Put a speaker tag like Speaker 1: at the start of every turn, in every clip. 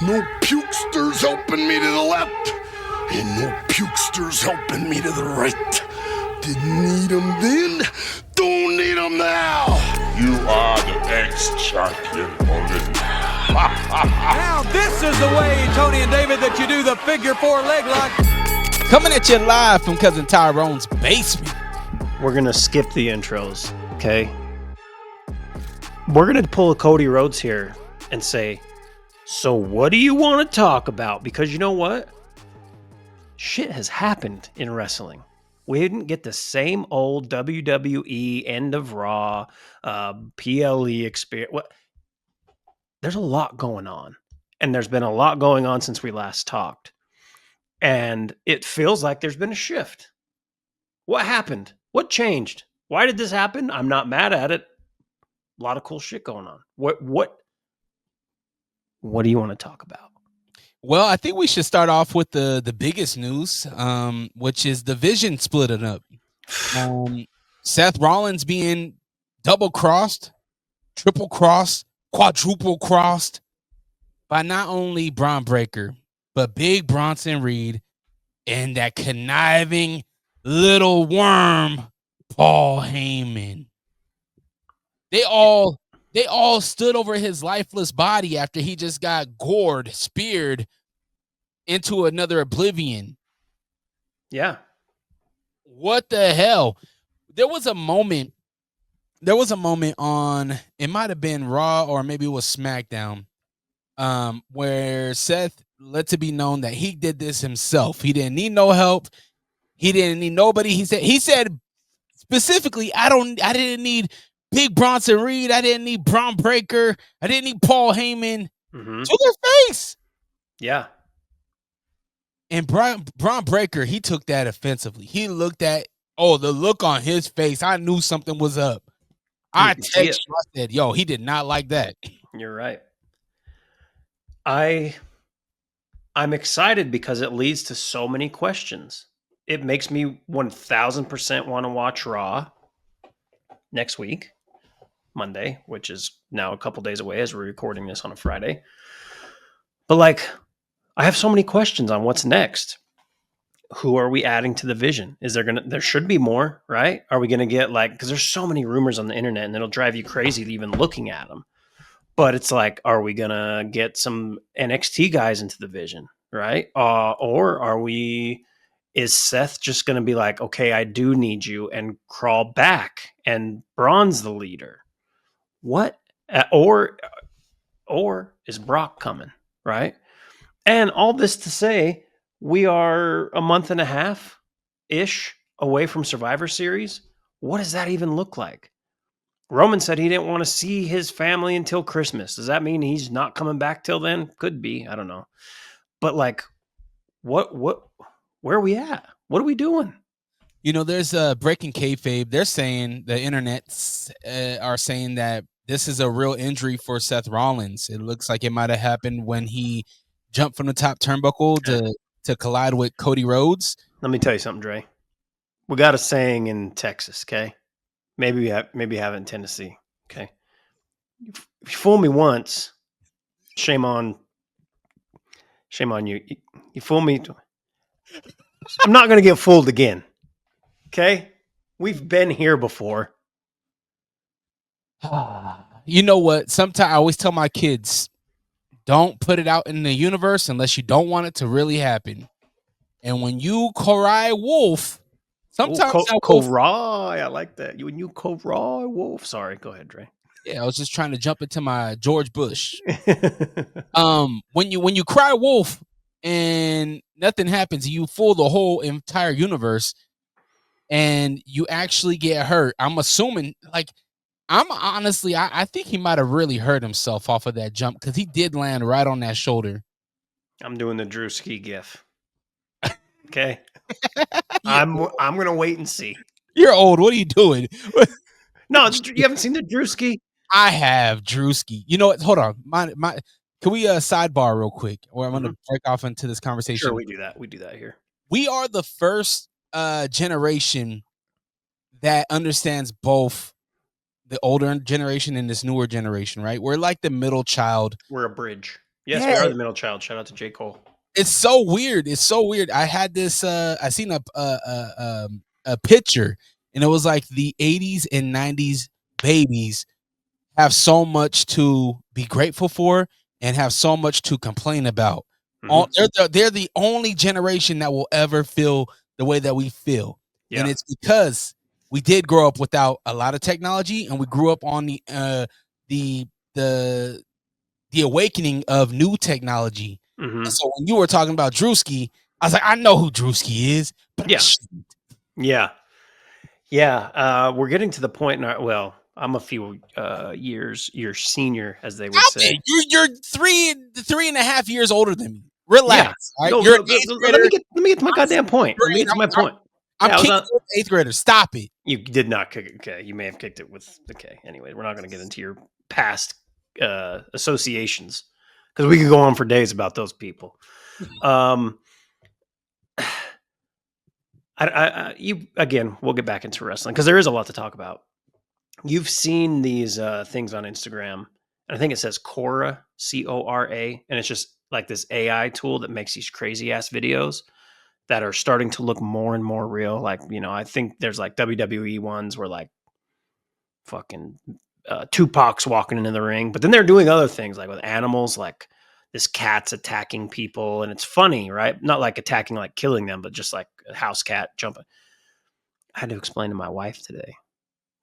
Speaker 1: No pukesters helping me to the left, and no pukesters helping me to the right. Didn't need them then, don't need them now.
Speaker 2: You are the ex-champion, Mullen.
Speaker 3: Now this is the way, Tony and David, that you do the figure four leg lock.
Speaker 4: Coming at you live from Cousin Tyrone's basement.
Speaker 5: We're going to skip the intros, okay? We're going to pull a Cody Rhodes here and say, so what do you want to talk about? Because you know what? Shit has happened in wrestling. We didn't get the same old WWE end of Raw, PLE experience. What? There's a lot going on. And there's been a lot going on since we last talked. And it feels like there's been a shift. What happened? What changed? Why did this happen? I'm not mad at it. A lot of cool shit going on. What do you want to talk about?
Speaker 4: Well, I think we should start off with the biggest news, which is the Vision splitting up. Seth Rollins being double-crossed, triple-crossed, quadruple-crossed by not only Bron Breaker, but Big Bronson Reed and that conniving little worm, Paul Heyman. They all stood over his lifeless body after he just got gored, speared into another oblivion.
Speaker 5: Yeah.
Speaker 4: What the hell? There was a moment on, it might have been Raw or maybe it was SmackDown, where Seth let to be known that he did this himself. He didn't need no help. He didn't need nobody. He said specifically, I didn't need Big Bronson Reed. I didn't need Bron Breaker. I didn't need Paul Heyman to their face.
Speaker 5: Yeah.
Speaker 4: And Bron Breaker, he took that offensively. He looked at, the look on his face. I knew something was up. I texted you, I said, yo, he did not like that.
Speaker 5: You're right. I'm excited because it leads to so many questions. It makes me 1000% want to watch Raw next week, Monday, which is now a couple days away as we're recording this on a Friday. But I have so many questions on what's next. Who are we adding to the Vision? There should be more, right? Are we going to get because there's so many rumors on the internet and it'll drive you crazy even looking at them. But it's are we going to get some NXT guys into the Vision, right? Or is Seth just going to be okay, I do need you and crawl back and Braun's the leader? What? Or is Brock coming, right? And all this to say, we are a month and a half-ish away from Survivor Series. What does that even look like? Roman said he didn't want to see his family until Christmas. Does that mean he's not coming back till then? Could be. I don't know. But where are we at? What are we doing?
Speaker 4: There's breaking kayfabe. They're saying, the internets are saying that this is a real injury for Seth Rollins. It looks like it might have happened when he jumped from the top turnbuckle to collide with Cody Rhodes.
Speaker 5: Let me tell you something, Dre. We got a saying in Texas, okay? Maybe we have it in Tennessee, okay? If you fool me once, shame on you. You fool me. I'm not going to get fooled again, okay? We've been here before.
Speaker 4: You know what? Sometimes I always tell my kids, don't put it out in the universe unless you don't want it to really happen. And when you cry wolf, sometimes
Speaker 5: cry. I like that. When you cry wolf. Sorry, go ahead, Dre.
Speaker 4: Yeah, I was just trying to jump into my George Bush. When you cry wolf and nothing happens, you fool the whole entire universe, and you actually get hurt. I'm assuming, I think he might have really hurt himself off of that jump because he did land right on that shoulder.
Speaker 5: I'm doing the Drewski gif. Okay. I'm gonna wait and see.
Speaker 4: You're old. What are you doing?
Speaker 5: No, you haven't seen the Drewski?
Speaker 4: I have Drewski. You know what? Hold on. Can we sidebar real quick? Or I'm gonna break off into this conversation.
Speaker 5: Sure, we do that. We do that here.
Speaker 4: We are the first generation that understands both the older generation and this newer generation, right? We're like the middle child.
Speaker 5: We're a bridge. Yes, we are the middle child. Shout out to J. Cole.
Speaker 4: It's so weird. It's so weird. I had this. I seen a picture, and it was like the 80s and 90s babies have so much to be grateful for and have so much to complain about. They're the only generation that will ever feel the way that we feel, and it's because we did grow up without a lot of technology, and we grew up on the awakening of new technology. And so when you were talking about Drewski, I was like, I know who Drewski is, but
Speaker 5: we're getting to the point in our, I'm a few years your senior, as they would say.
Speaker 4: You're 3.5 years older than me. Relax.
Speaker 5: Yeah.
Speaker 4: Right?
Speaker 5: Let me get to my goddamn point. Let me get to my point.
Speaker 4: I'm kicking with 8th grader. Stop it.
Speaker 5: You did not kick it. Okay. You may have kicked it with Anyway, we're not going to get into your past associations because we could go on for days about those people. We'll get back into wrestling because there is a lot to talk about. You've seen these things on Instagram, and I think it says Cora, Cora, and it's just like this AI tool that makes these crazy ass videos that are starting to look more and more real. Like, I think there's like WWE ones where like fucking Tupac's walking into the ring, but then they're doing other things like with animals, like this cat's attacking people, and it's funny, right? Not like attacking, like killing them, but just like a house cat jumping. I had to explain to my wife today.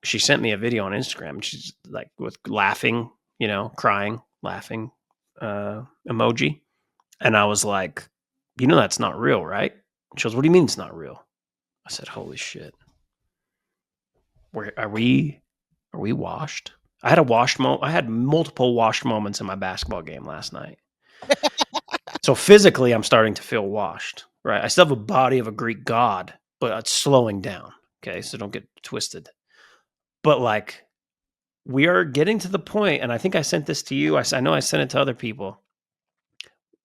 Speaker 5: She sent me a video on Instagram. She's like with laughing, crying, laughing emoji. And I was like, that's not real, right? She goes, what do you mean it's not real? I said, holy shit. Are we washed? I had multiple washed moments in my basketball game last night. So physically, I'm starting to feel washed, right? I still have a body of a Greek god, but it's slowing down. Okay, so don't get twisted. But like, we are getting to the point, and I think I sent this to you. I know I sent it to other people.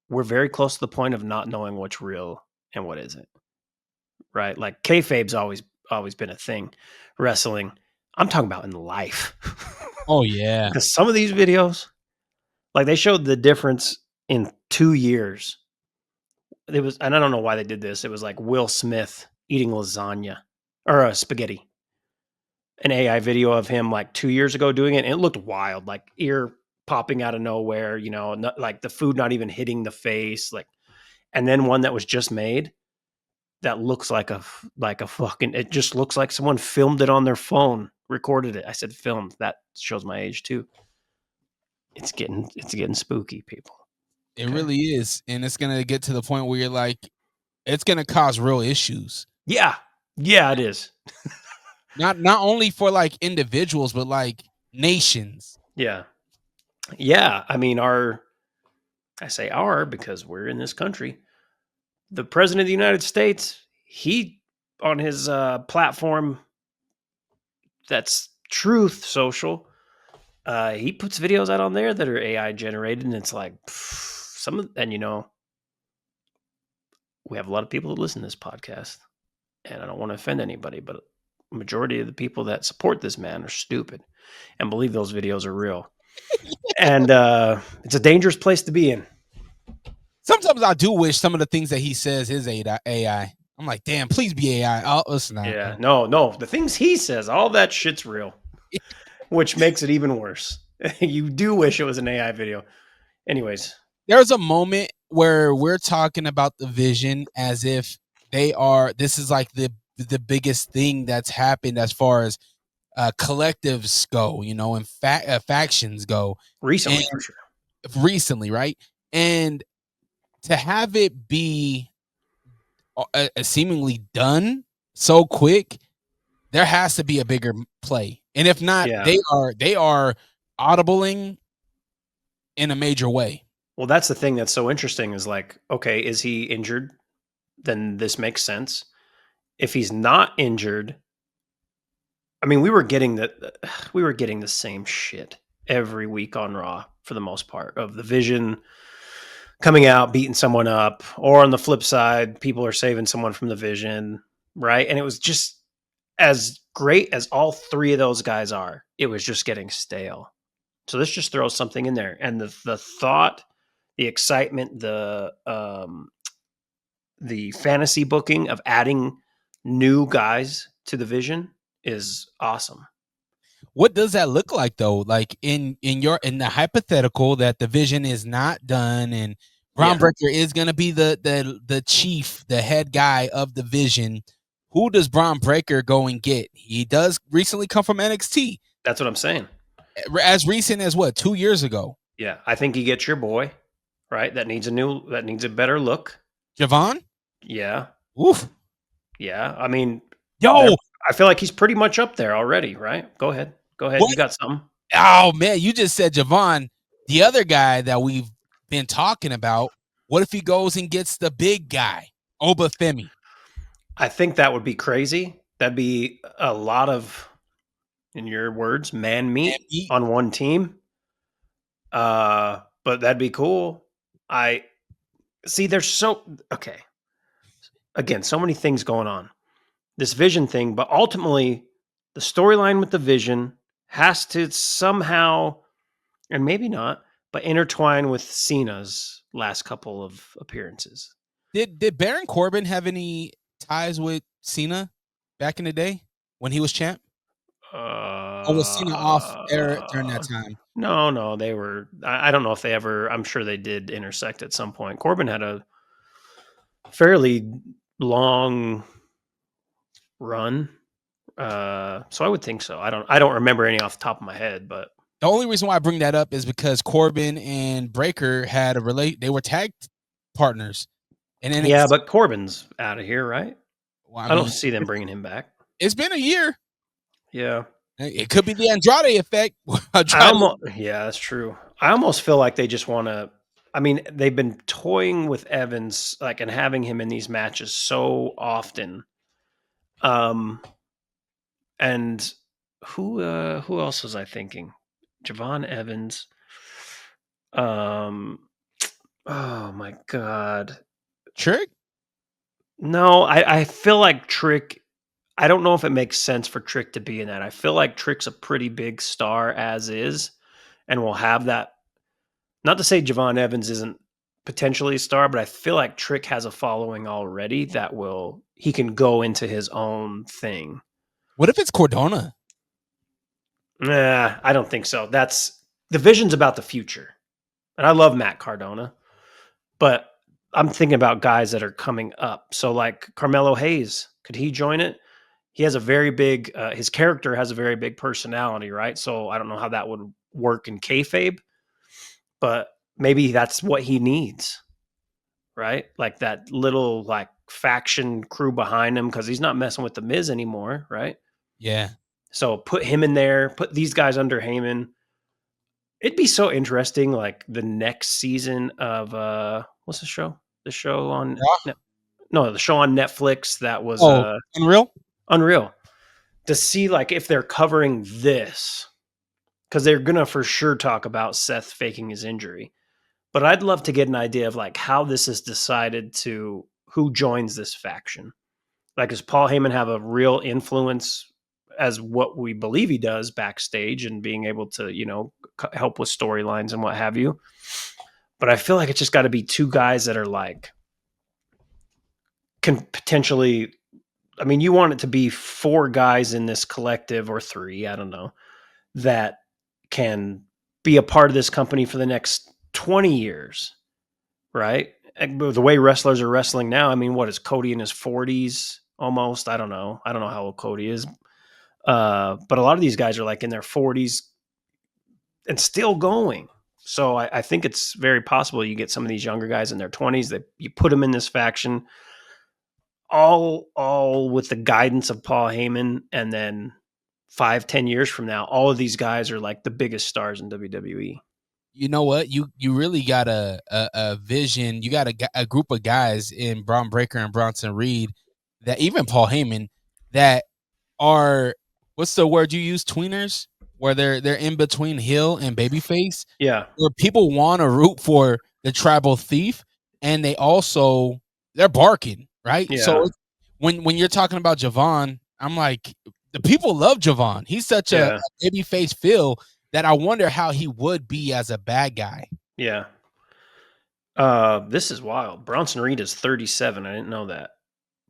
Speaker 5: We're very close to the point of not knowing what's real and what isn't, right? Like kayfabe's always been a thing. Wrestling, I'm talking about in life.
Speaker 4: Oh yeah,
Speaker 5: because some of these videos, like they showed the difference in 2 years. It was, and I don't know why they did this. It was like Will Smith eating lasagna or spaghetti. An AI video of him like 2 years ago doing it. And it looked wild, like ear popping out of nowhere, like the food not even hitting the face. Like, and then one that was just made that looks like a fucking, it just looks like someone filmed it on their phone, recorded it. I said filmed. That shows my age too. It's getting spooky, people.
Speaker 4: It really is. And it's going to get to the point where you're like, it's going to cause real issues.
Speaker 5: Yeah. Yeah, it is.
Speaker 4: Not only for like individuals, but like nations.
Speaker 5: Yeah. Yeah. I mean, I say our because we're in this country. The president of the United States, he on his platform, that's Truth Social, he puts videos out on there that are AI generated, and it's like we have a lot of people that listen to this podcast, and I don't want to offend anybody, but majority of the people that support this man are stupid and believe those videos are real. And it's a dangerous place to be in.
Speaker 4: Sometimes I do wish some of the things that he says is AI. I'm like, damn, please be AI. Oh, it's not.
Speaker 5: Yeah, no. The things he says, all that shit's real, which makes it even worse. You do wish it was an AI video. Anyways.
Speaker 4: There's a moment where we're talking about the Vision as if this is like the biggest thing that's happened as far as collectives go, and factions go.
Speaker 5: Recently, for sure.
Speaker 4: Recently, right? And to have it be seemingly done so quick, there has to be a bigger play. And if not, they are audibling in a major way.
Speaker 5: Well, that's the thing that's so interesting is like, okay, is he injured? Then this makes sense. If he's not injured, I mean, we were getting the same shit every week on Raw for the most part, of the Vision coming out, beating someone up, or on the flip side, people are saving someone from the Vision, right? And it was just as great as all three of those guys are, it was just getting stale. So this just throws something in there. And the thought the excitement, the fantasy booking of adding new guys to the Vision is awesome.
Speaker 4: What does that look like though? Like in the hypothetical that the Vision is not done and Bron Breaker is going to be the chief, the head guy of the Vision. Who does Bron Breaker go and get? He does recently come from NXT.
Speaker 5: That's what I'm saying.
Speaker 4: As recent as what, 2 years ago?
Speaker 5: Yeah, I think you get your boy, right? That needs a better look.
Speaker 4: Javon?
Speaker 5: Yeah.
Speaker 4: Oof.
Speaker 5: Yeah. I mean,
Speaker 4: yo,
Speaker 5: I feel like he's pretty much up there already, right? Go ahead.
Speaker 4: What?
Speaker 5: You got something.
Speaker 4: Oh man, you just said Javon. The other guy that we've been talking about, what if he goes and gets the big guy, Obafemi?
Speaker 5: I think that would be crazy. That'd be a lot of, in your words, man meat on one team. But that'd be cool. I see there's again, so many things going on. This Vision thing, but ultimately the storyline with the Vision has to somehow, and maybe not, but intertwine with Cena's last couple of appearances.
Speaker 4: Did Baron Corbin have any ties with Cena back in the day when he was champ? Or was Cena off air during that time?
Speaker 5: No, they were. I don't know if they ever. I'm sure they did intersect at some point. Corbin had a fairly long run, so I would think so. I don't remember any off the top of my head, but
Speaker 4: the only reason why I bring that up is because Corbin and Breaker had they were tag partners. And then
Speaker 5: but Corbin's out of here, right?
Speaker 4: Well,
Speaker 5: I don't see them bringing him back.
Speaker 4: It's been a year.
Speaker 5: Yeah.
Speaker 4: It could be the Andrade effect.
Speaker 5: Yeah, that's true. I almost feel like they just want to. I mean, they've been toying with Evans, like, and having him in these matches so often. And who else was I thinking? Javon Evans. Oh my God.
Speaker 4: Trick?
Speaker 5: No, I feel like Trick. I don't know if it makes sense for Trick to be in that. I feel like Trick's a pretty big star as is, and will have that. Not to say Javon Evans isn't potentially a star, but I feel like Trick has a following already that he can go into his own thing.
Speaker 4: What if it's Cardona?
Speaker 5: Nah, I don't think so. The Vision's about the future. And I love Matt Cardona, but I'm thinking about guys that are coming up. So like Carmelo Hayes, could he join it? He has a very big, his character has a very big personality, right? So I don't know how that would work in kayfabe, but maybe that's what he needs, right? Like that little like faction crew behind him, because he's not messing with the Miz anymore, right?
Speaker 4: Yeah.
Speaker 5: So put him in there, put these guys under Heyman. It'd be so interesting, like the next season of what's the show? The show on the show on Netflix that was Unreal. To see like if they're covering this, because they're gonna for sure talk about Seth faking his injury. But I'd love to get an idea of like how this is decided to who joins this faction. Like, does Paul Heyman have a real influence as what we believe he does backstage and being able to, help with storylines and what have you? But I feel like it's just got to be two guys that are like, can potentially, I mean, you want it to be 4 guys in this collective, or 3, I don't know, that can be a part of this company for the next 20 years, right? The way wrestlers are wrestling now, I mean, what is Cody in his 40s almost? I don't know how old Cody is. But a lot of these guys are like in their 40s and still going. So I think it's very possible you get some of these younger guys in their 20s that you put them in this faction, all with the guidance of Paul Heyman, and then 5-10 years from now, all of these guys are like the biggest stars in WWE.
Speaker 4: You know what? You really got a vision. You got a group of guys in Bron Breakker and Bronson Reed, that even Paul Heyman, that are, what's the word you use? Tweeners, where they're in between heel and babyface.
Speaker 5: Yeah,
Speaker 4: where people want to root for the tribal thief, and they're barking, right?
Speaker 5: Yeah.
Speaker 4: So when you're talking about Javon, I'm like, the people love Javon. He's such a babyface feel that I wonder how he would be as a bad guy.
Speaker 5: Yeah. This is wild. Bronson Reed is 37. I didn't know that.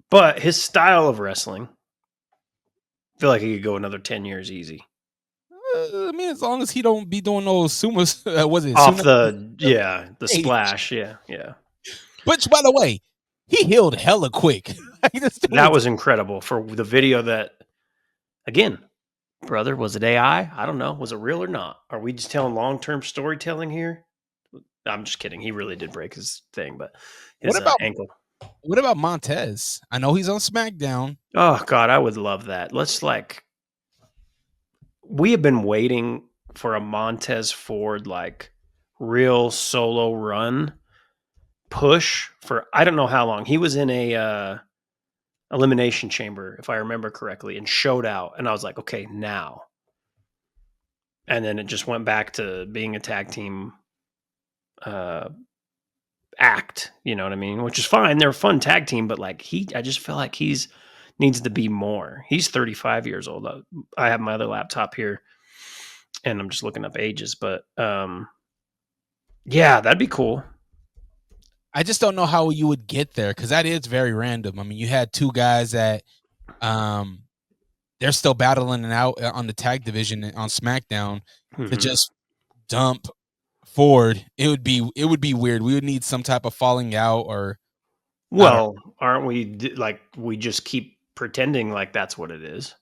Speaker 5: But his style of wrestling, I feel like he could go another 10 years easy.
Speaker 4: I mean, as long as he don't be doing those sumas, was it
Speaker 5: Off
Speaker 4: sumo?
Speaker 5: the splash. Yeah.
Speaker 4: Which, by the way, he healed hella quick.
Speaker 5: That was incredible for the video that, again, brother, was it AI? I don't know. Was it real or not? Are we just telling long-term storytelling here? I'm just kidding. He really did break his thing, but his ankle.
Speaker 4: What about Montez? I know he's on SmackDown.
Speaker 5: Oh, God, I would love that. We have been waiting for a Montez Ford, real solo run push for I don't know how long. He was in a elimination chamber, if I remember correctly, and showed out. And I was like, okay, now. And then it just went back to being a tag team act, you know what I mean? Which is fine. They're a fun tag team, but I just feel like he's needs to be more. He's 35 years old. I have my other laptop here and I'm just looking up ages, but yeah, that'd be cool.
Speaker 4: I just don't know how you would get there because that is very random. I mean, you had two guys that they're still battling it out on the tag division on SmackDown to just dump Ford. It would be weird. We would need some type of falling out or.
Speaker 5: Well, aren't we we just keep pretending like that's what it is,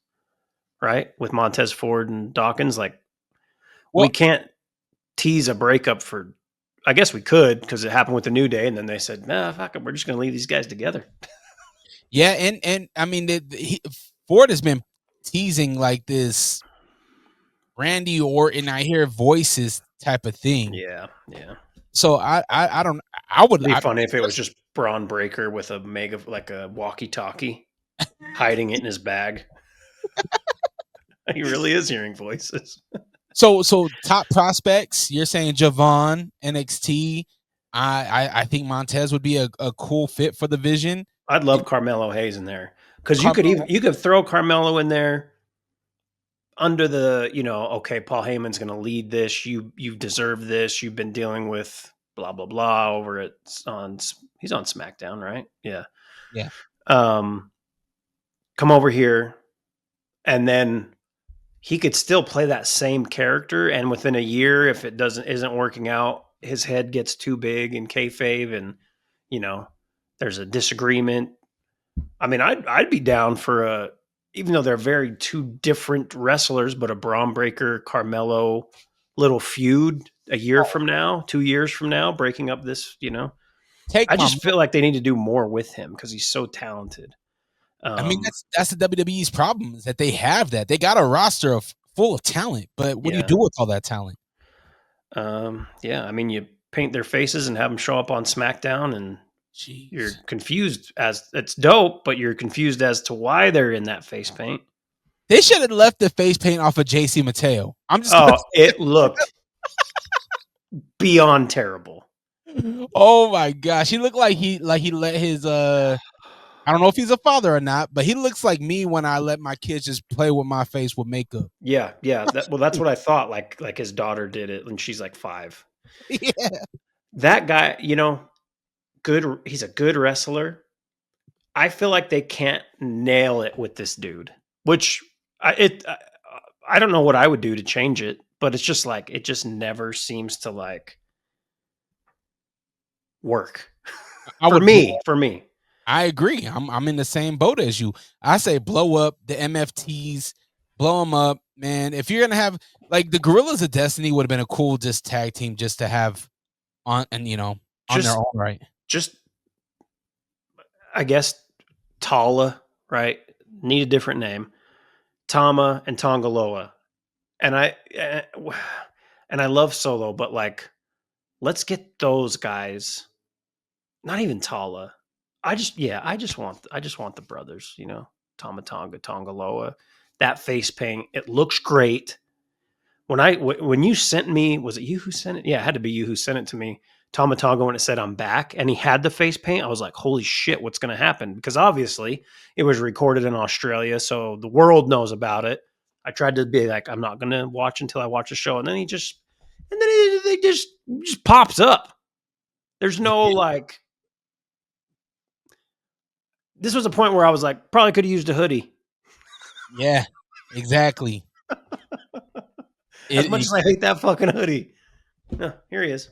Speaker 5: right? With Montez Ford and Dawkins, we can't tease a breakup for. I guess we could because it happened with the New Day, and then they said, "Nah, fuck it, we're just going to leave these guys together."
Speaker 4: Yeah, and I mean, Ford has been teasing like this Randy Orton, I hear voices type of thing.
Speaker 5: Yeah.
Speaker 4: So I don't. I would
Speaker 5: be funny if it was just Bron Breaker with a a walkie-talkie, hiding it in his bag. He really is hearing voices.
Speaker 4: So top prospects, you're saying Javon, NXT. I think Montez would be a cool fit for the Vision.
Speaker 5: I'd love Carmelo Hayes in there because you could throw Carmelo in there under the okay, Paul Heyman's going to lead this. You deserve this. You've been dealing with blah blah blah over he's on SmackDown, right? Yeah. Come over here, and then he could still play that same character, and within a year, if it isn't working out, his head gets too big in kayfabe, and there's a disagreement. I mean, I'd be down for even though they're very two different wrestlers, but a Bron Breaker Carmelo little feud a year from now, 2 years from now, breaking up this. I just feel like they need to do more with him because he's so talented.
Speaker 4: I mean, that's the WWE's problem is that they have that. They got a roster full of talent, but what do you do with all that talent?
Speaker 5: Yeah, I mean, you paint their faces and have them show up on SmackDown, and you're confused as it's dope, but you're confused as to why they're in that face paint.
Speaker 4: They should have left the face paint off of JC Mateo.
Speaker 5: It looked beyond terrible.
Speaker 4: Oh my gosh, he looked like he let his I don't know if he's a father or not, but he looks like me when I let my kids just play with my face with makeup.
Speaker 5: Yeah. That's what I thought. Like his daughter did it, and she's like 5.
Speaker 4: Yeah,
Speaker 5: that guy, good. He's a good wrestler. I feel like they can't nail it with this dude, which I don't know what I would do to change it, but it's just it just never seems to work for me.
Speaker 4: I agree. I'm in the same boat as you. I say blow up the MFTs, blow them up, man. If you're gonna have the Gorillas of Destiny would have been a cool just tag team just to have on their own right.
Speaker 5: Just I guess Tala, right? Need a different name. Tama and Tongaloa. And I love Solo, but let's get those guys. Not even Tala. I just want the brothers, Tama Tonga, Tongaloa. That face paint, it looks great. When you sent me, was it you who sent it? Yeah, it had to be you who sent it to me. Tama Tonga, when it said I'm back, and he had the face paint, I was like, holy shit, what's going to happen? Because obviously it was recorded in Australia, so the world knows about it. I tried to be like, I'm not going to watch until I watch the show, and then he just pops up. There's no like. This was a point where I was like, probably could have used a hoodie.
Speaker 4: Yeah, exactly.
Speaker 5: As much as I hate that fucking hoodie. Here he is.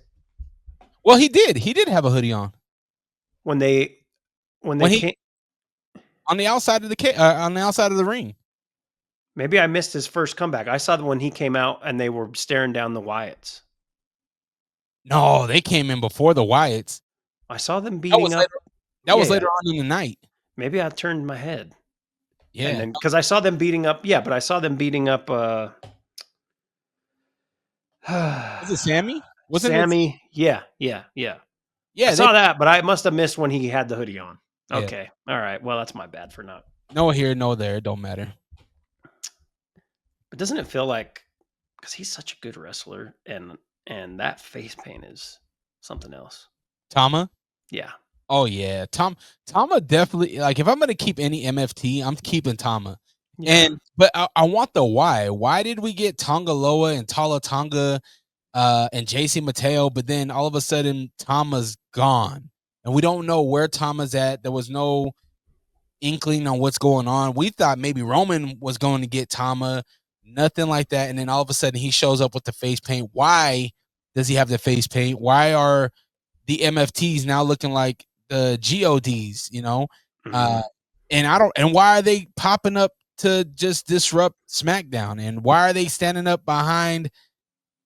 Speaker 4: Well, he did. He did have a hoodie on
Speaker 5: When they came.
Speaker 4: on the outside of the ring.
Speaker 5: Maybe I missed his first comeback. I saw when he came out and they were staring down the Wyatts.
Speaker 4: No, they came in before the Wyatts.
Speaker 5: I saw them beating up.
Speaker 4: That was later on in the night.
Speaker 5: Maybe I turned my head.
Speaker 4: Yeah,
Speaker 5: because I saw them beating up. Yeah, but I saw them beating up.
Speaker 4: Was it Sammy?
Speaker 5: Sammy? Yeah. I saw that, but I must have missed when he had the hoodie on. Okay, all right. Well, that's my bad for not.
Speaker 4: No here, no there. It don't matter.
Speaker 5: But doesn't it feel like because he's such a good wrestler and that face paint is something else.
Speaker 4: Tama?
Speaker 5: Yeah.
Speaker 4: Oh yeah, Tama definitely. Like if I'm gonna keep any MFT, I'm keeping Tama.
Speaker 5: Yeah.
Speaker 4: But I want the why. Why did we get Tonga Loa and Tala Tonga and JC Mateo, but then all of a sudden Tama's gone, and we don't know where Tama's at. There was no inkling on what's going on. We thought maybe Roman was going to get Tama, nothing like that, and then all of a sudden he shows up with the face paint. Why does he have the face paint? Why are the MFTs now looking like the GODs? You know, and why are they popping up to just disrupt SmackDown? And why are they standing up behind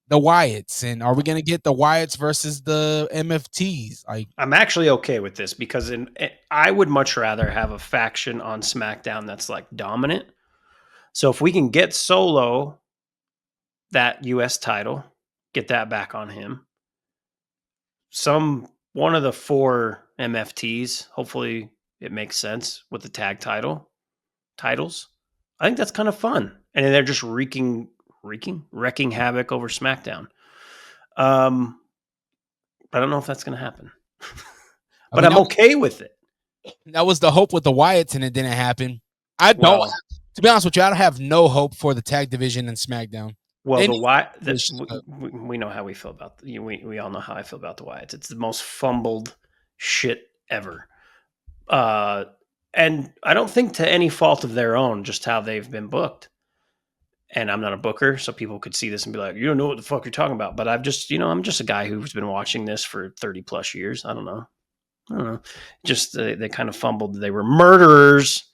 Speaker 4: the Wyatts? And are we going to get the Wyatts versus the MFTs?
Speaker 5: I'm actually okay with this because I would much rather have a faction on SmackDown that's like dominant. So if we can get Solo that US title, get that back on him. One of the 4 MFTs, hopefully it makes sense with the tag titles. I think that's kind of fun. And then they're just wreaking havoc over SmackDown. I don't know if that's going to happen, but I'm okay with it.
Speaker 4: That was the hope with the Wyatts, and it didn't happen. To be honest with you, I don't have no hope for the tag division in SmackDown.
Speaker 5: Well, we know how we feel about we all know how I feel about the Wyatts. It's the most fumbled shit ever. And I don't think to any fault of their own, just how they've been booked. And I'm not a booker, so people could see this and be like, you don't know what the fuck you're talking about. But I'm just a guy who's been watching this for 30 plus years. I don't know. Just they kind of fumbled. They were murderers.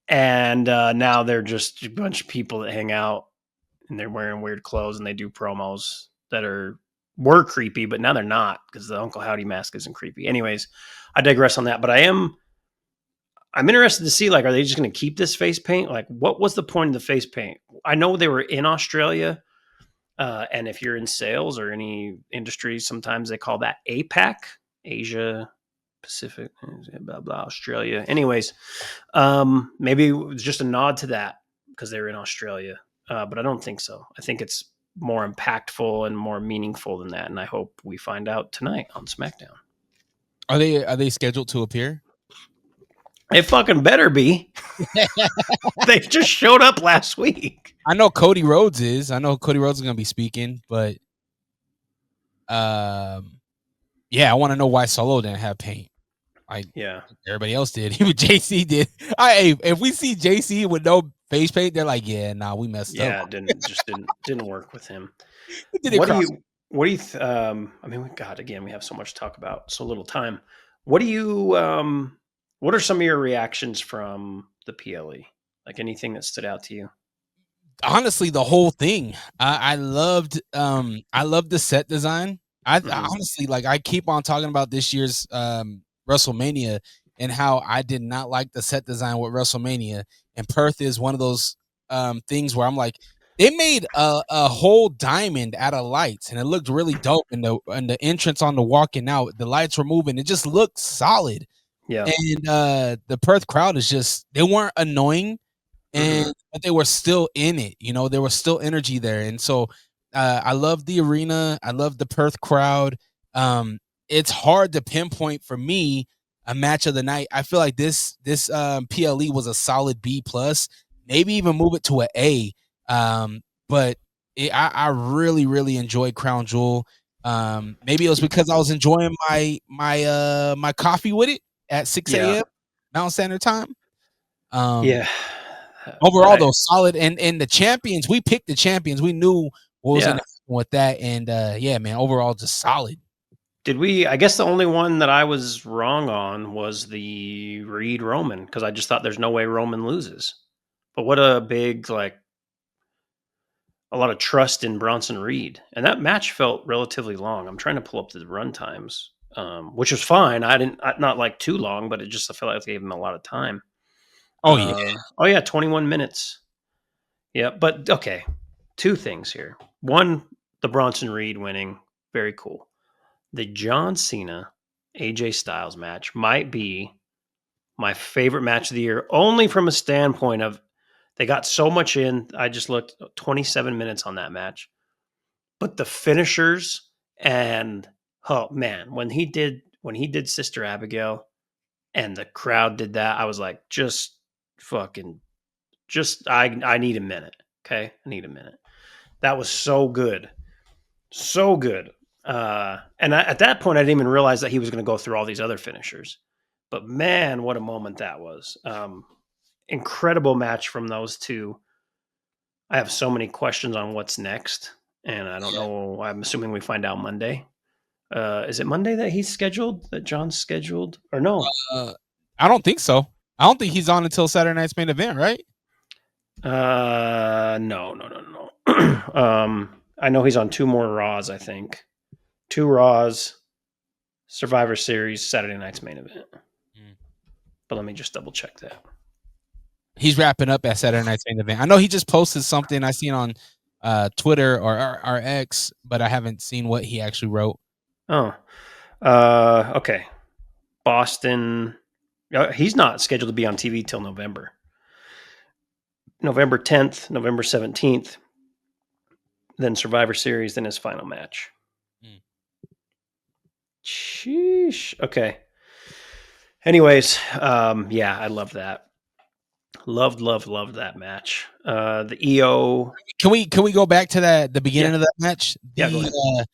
Speaker 5: And now they're just a bunch of people that hang out and they're wearing weird clothes and they do promos that were creepy, but now they're not because the Uncle Howdy mask isn't creepy. Anyways, I digress on that, but I'm interested to see, like, are they just going to keep this face paint? Like, what was the point of the face paint? I know they were in Australia, and if you're in sales or any industry, sometimes they call that APAC, Asia Pacific, blah, blah, Australia. Anyways, maybe it was just a nod to that because they were in Australia, but I don't think so. I think it's more impactful and more meaningful than that, and I hope we find out tonight on SmackDown.
Speaker 4: Are they scheduled to appear?
Speaker 5: It fucking better be. They just showed up last week.
Speaker 4: I know Cody Rhodes is. I know Cody Rhodes is going to be speaking, but yeah, I want to know why Solo didn't have paint. Like, yeah, everybody else did. Even JC did. If we see JC with no face paint, they're like, yeah, nah, we messed up.
Speaker 5: Yeah, didn't work with him. What do you? I mean, God, again, we have so much to talk about, so little time. What do you? What are some of your reactions from the PLE? Like anything that stood out to you?
Speaker 4: Honestly, the whole thing. I loved the set design. I honestly, like, I keep on talking about this year's WrestleMania and how I did not like the set design with WrestleMania. And Perth is one of those things where I'm like, they made a whole diamond out of lights, and it looked really dope. And the entrance on the walking out, the lights were moving. It just looked solid.
Speaker 5: Yeah.
Speaker 4: And the Perth crowd is just, they weren't annoying, but they were still in it. You know, there was still energy there. And so I love the arena. I love the Perth crowd. It's hard to pinpoint for me a match of the night. I feel like this PLE was a solid B+, maybe even move it to an A. But I really, really enjoyed Crown Jewel. Maybe it was because I was enjoying my coffee with it at 6 a.m. Mountain Standard Time.
Speaker 5: Yeah.
Speaker 4: Overall, though, solid. And the champions, we picked the champions. We knew what was going to happen with that. And yeah, man, overall, just solid.
Speaker 5: I guess the only one that I was wrong on was the Reed Roman, because I just thought there's no way Roman loses. But what a big, like, a lot of trust in Bronson Reed. And that match felt relatively long. I'm trying to pull up the run times, which was fine. Not like too long, but I felt like they gave him a lot of time.
Speaker 4: Oh, yeah.
Speaker 5: 21 minutes. Yeah, but okay. Two things here. One, the Bronson Reed winning, very cool. The John Cena AJ Styles match might be my favorite match of the year, only from a standpoint of they got so much in. I just looked 27 minutes on that match. But the finishers and oh man, when he did Sister Abigail and the crowd did that, I was like, I need a minute. Okay. I need a minute. That was so good. So good. At that point, I didn't even realize that he was going to go through all these other finishers. But man, what a moment that was. Incredible match from those two. I have so many questions on what's next. And I don't know. I'm assuming we find out Monday. Is it Monday that he's scheduled? That John's scheduled? Or no?
Speaker 4: I don't think so. I don't think he's on until Saturday night's main event, right?
Speaker 5: No. I know he's on 2 more Raws, I think. 2 Raws, Survivor Series, Saturday night's main event. But let me just double check that.
Speaker 4: He's wrapping up at Saturday night's main event. I know he just posted something I seen on Twitter or our X, but I haven't seen what he actually wrote.
Speaker 5: Oh, okay. Boston. He's not scheduled to be on TV till November. November 10th, November 17th. Then Survivor Series, then his final match. Sheesh. Okay. Anyways, I love that. Loved that match. The EO.
Speaker 4: Can we go back to the beginning of that match?
Speaker 5: Go ahead.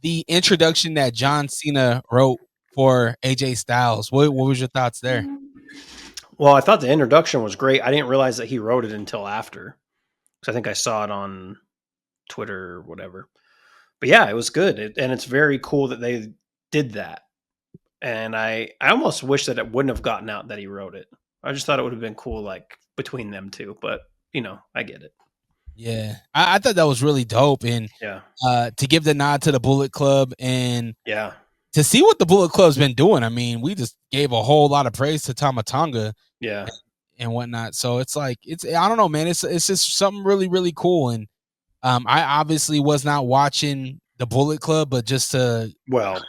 Speaker 4: The introduction that John Cena wrote for AJ Styles. What was your thoughts there?
Speaker 5: Well, I thought the introduction was great. I didn't realize that he wrote it until after, because I think I saw it on Twitter or whatever. But yeah, it was good, and it's very cool that they did that. And I almost wish that it wouldn't have gotten out that he wrote it. I just thought it would have been cool, like, between them two. But, I get it.
Speaker 4: Yeah. I thought that was really dope. And to give the nod to the Bullet Club and to see what the Bullet Club's been doing. I mean, we just gave a whole lot of praise to Tama Tonga and whatnot. So it's like, I don't know, man. It's just something really, really cool. And I obviously was not watching the Bullet Club, but just to...
Speaker 5: Well...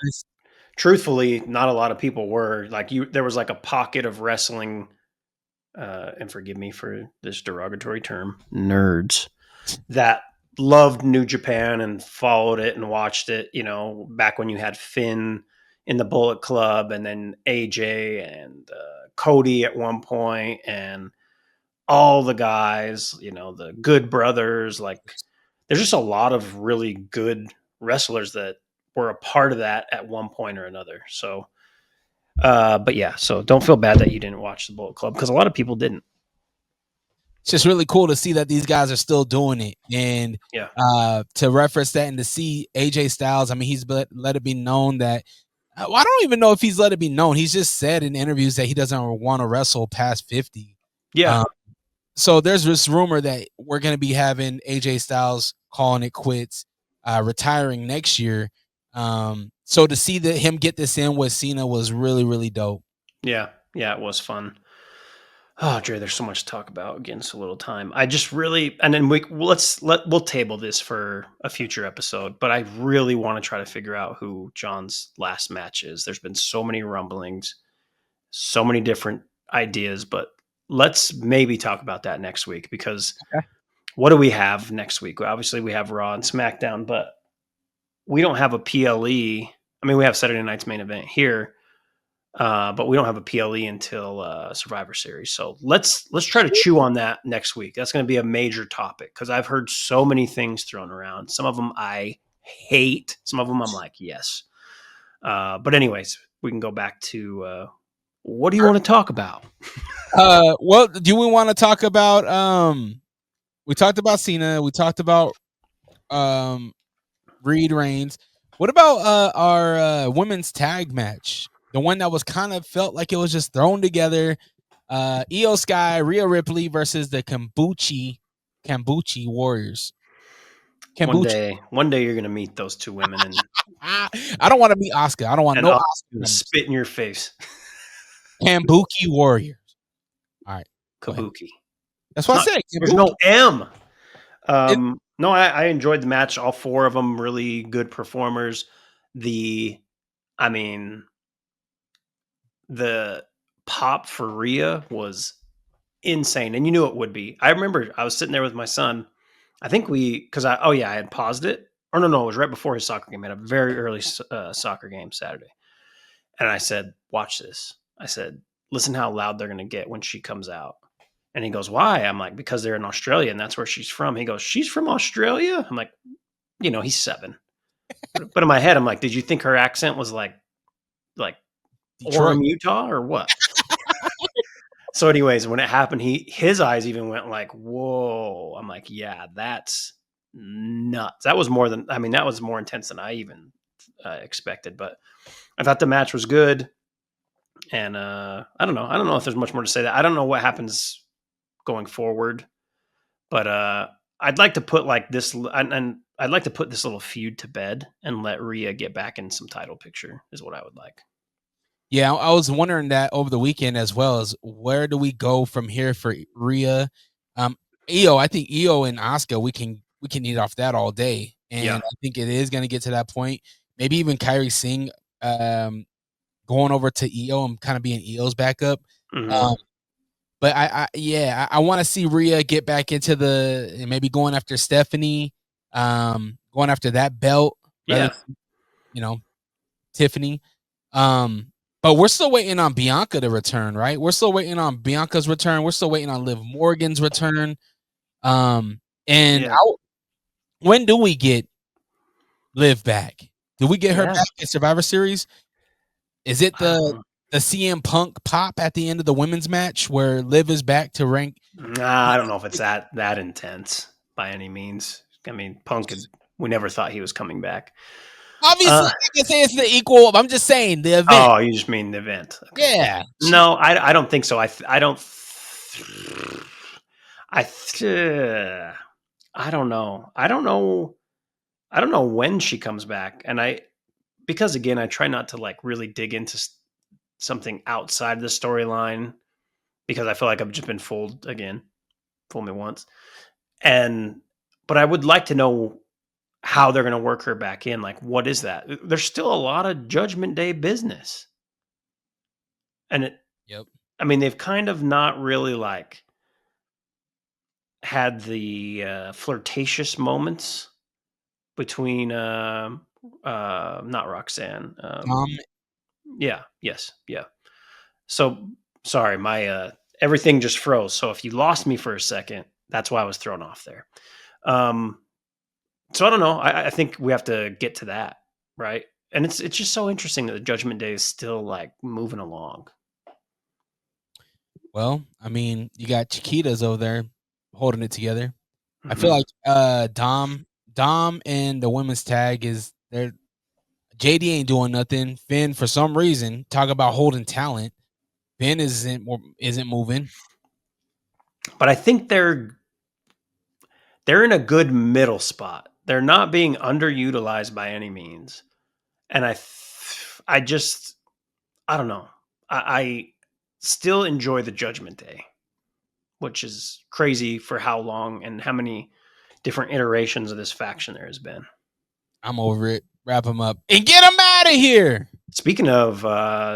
Speaker 5: Truthfully, not a lot of people were. Like, there was like a pocket of wrestling, and forgive me for this derogatory term, nerds, that loved New Japan and followed it and watched it, back when you had Finn in the Bullet Club and then AJ and Cody at one point and all the guys, the Good Brothers. Like, there's just a lot of really good wrestlers that were a part of that at one point or another. So, but yeah, so don't feel bad that you didn't watch the Bullet Club, because a lot of people didn't.
Speaker 4: It's just really cool to see that these guys are still doing it. And to reference that and to see AJ Styles, I mean, he's let it be known that, I don't even know if he's let it be known. He's just said in interviews that he doesn't want to wrestle past 50.
Speaker 5: Yeah.
Speaker 4: So there's this rumor that we're going to be having AJ Styles calling it quits, retiring next year. So to see him get this in with Cena was really, really dope. Yeah,
Speaker 5: it was fun. Oh, Dre, there's so much to talk about. Again, so little time. I just really, and then we'll table this for a future episode. But I really want to try to figure out who John's last match is. There's been so many rumblings, so many different ideas. But let's maybe talk about that next week, because what do we have next week? Obviously, we have Raw and SmackDown, but we don't have a PLE. I mean, we have Saturday night's main event here, but we don't have a PLE until Survivor Series. So let's try to chew on that next week. That's going to be a major topic, because I've heard so many things thrown around. Some of them I hate. Some of them I'm like, yes. But anyways, we can go back to what do you want to talk about?
Speaker 4: Well, do we want to talk about we talked about Cena, we talked about Reed Reigns. What about our women's tag match? The one that was kind of felt like it was just thrown together. Io Sky, Rhea Ripley versus the Kambuchi Warriors.
Speaker 5: One day you're gonna meet those two women, and
Speaker 4: I don't want to meet Asuka. I don't want no
Speaker 5: I'll
Speaker 4: Asuka.
Speaker 5: spit in your face.
Speaker 4: Kambuki Warriors. All right.
Speaker 5: Kabuki.
Speaker 4: That's what I said.
Speaker 5: There's no M. No, I enjoyed the match. All four of them really good performers. The pop for Rhea was insane, and you knew it would be. I remember I was sitting there with my son. I think I had paused it. Or no, it was right before his soccer game. He had a very early soccer game Saturday, and I said, "Watch this." I said, "Listen how loud they're going to get when she comes out." And he goes, "Why?" I'm like, "Because they're in Australia and that's where she's from." He goes, "She's from Australia?" I'm like, he's 7. But in my head, I'm like, did you think her accent was like Orem, Utah or what? So anyways, when it happened, his eyes even went like, whoa. I'm like, yeah, that's nuts. That was more intense than I even expected. But I thought the match was good. And I don't know if there's much more to say. That I don't know what happens going forward, but I'd like to put this little feud to bed and let Rhea get back in some title picture is what I would like.
Speaker 4: Yeah, I was wondering that over the weekend as well. As where do we go from here for Rhea? I think Io and Asuka, we can eat off that all day, and I think it is going to get to that point. Maybe even Kairi Singh going over to Io and kind of being Io's backup.
Speaker 5: Mm-hmm.
Speaker 4: But I want to see Rhea get back into maybe going after Stephanie, going after that belt.
Speaker 5: Yeah,
Speaker 4: Tiffany. But we're still waiting on Bianca to return, right? We're still waiting on Bianca's return. We're still waiting on Liv Morgan's return. When do we get Liv back? Do we get her back in Survivor Series? Is it the CM Punk pop at the end of the women's match where Liv is back to rank?
Speaker 5: I don't know if it's that intense by any means. I mean, Punk, we never thought he was coming back.
Speaker 4: Obviously, I can say it's the equal. I'm just saying the event.
Speaker 5: Oh, you just mean the event? Okay.
Speaker 4: Yeah.
Speaker 5: No, I don't think so. I don't know. I don't know when she comes back, and because again, I try not to really dig into something outside the storyline because I feel like I've just been fooled again. Fool me once, but I would like to know how they're going to work her back in. Like, what is that? There's still a lot of Judgment Day business. And they've kind of not really had the flirtatious moments between not Roxanne. Yeah. So sorry, my everything just froze. So if you lost me for a second, that's why I was thrown off there. So I don't know. I think we have to get to that, right? And it's just so interesting that the Judgment Day is still moving along.
Speaker 4: Well, you got Chiquitas over there holding it together. Mm-hmm. I feel like Dom and the women's tag is there. JD ain't doing nothing. Finn, for some reason, talk about holding talent. Finn isn't moving.
Speaker 5: But I think they're in a good middle spot. They're not being underutilized by any means. And I don't know. I still enjoy the Judgment Day, which is crazy for how long and how many different iterations of this faction there has been.
Speaker 4: I'm over it. Wrap them up and get them out of here.
Speaker 5: Speaking of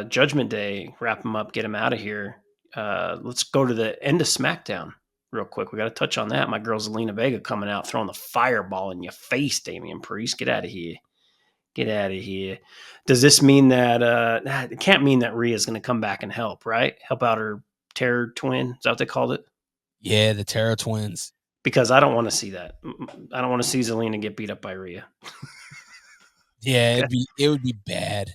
Speaker 5: Judgment Day, wrap them up, get them out of here. Let's go to the end of SmackDown real quick. We got to touch on that. My girl Zelina Vega coming out, throwing the fireball in your face, Damian Priest. Get out of here. Get out of here. Does this mean that it can't mean that Rhea's going to come back and help, right? Help out her Terror Twin. Is that what they called it?
Speaker 4: Yeah, the Terror Twins.
Speaker 5: because I don't want to see that. I don't want to see Zelina get beat up by Rhea.
Speaker 4: Yeah, it would be bad.